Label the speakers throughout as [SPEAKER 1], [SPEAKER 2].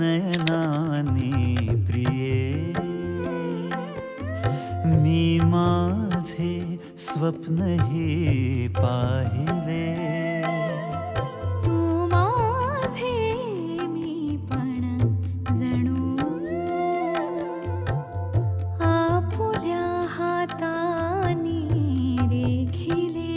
[SPEAKER 1] नयनानी प्रिये, मी माझे स्वप्नही पाहिले.
[SPEAKER 2] तू माझे मी पण जणू आपुल्या हातानी रेखिले.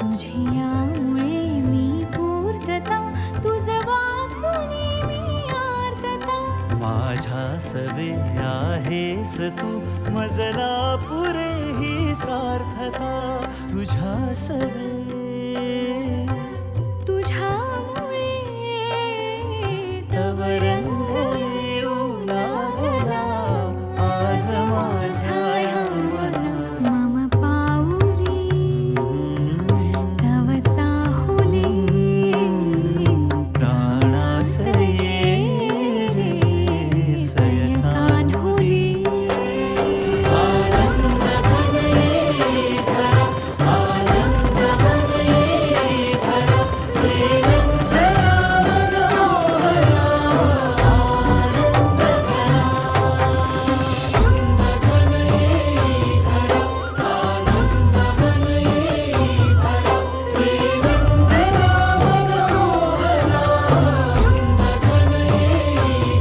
[SPEAKER 2] तुझी यामुळे मी पूर्तता, तुझ वाचून मी आर्तता.
[SPEAKER 1] माझ्या सवे आहेस तू, मजला पुरे ही सार्थता. तुझ्या सवे
[SPEAKER 2] तुझ्यामुळे
[SPEAKER 1] तव रंग येऊ लागला आज माझ्या या मना.
[SPEAKER 2] मम पाऊली तव चाहुले,
[SPEAKER 1] प्राणास ये रे सयकान्हुली. आनंद घन ये खरा, आनंद घन ये खरा, हे नंदना मनोहरा. आनंद घन ये खरा, आनंद घन ये खरा, हे नंदना मनोहरा. आनंद घन ये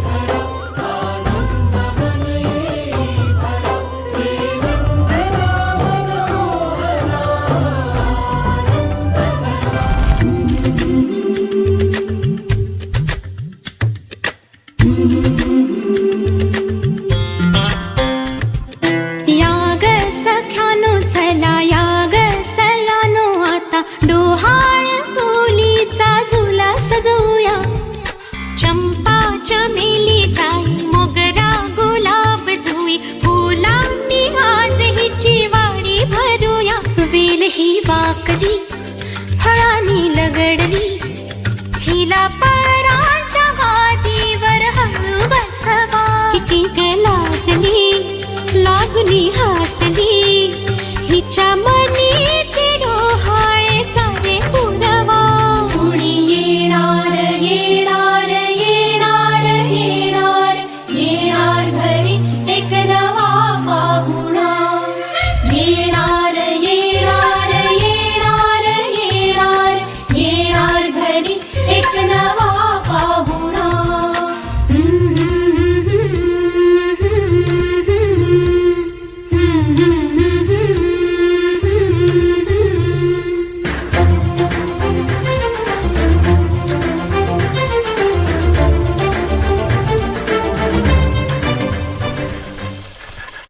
[SPEAKER 1] खरा, आनंद घन ये खरा, हे नंदना
[SPEAKER 2] याग सख्यानो चला, याग सयानो आता डोहाळ तुलीचा झुला सजवूया. चंपा चमेली जाई, मोगरा गुलाब जुई, फुलांनी आज हिची वाडी भरूया. वेल ही वाकली, फळांनी लगडली, हिला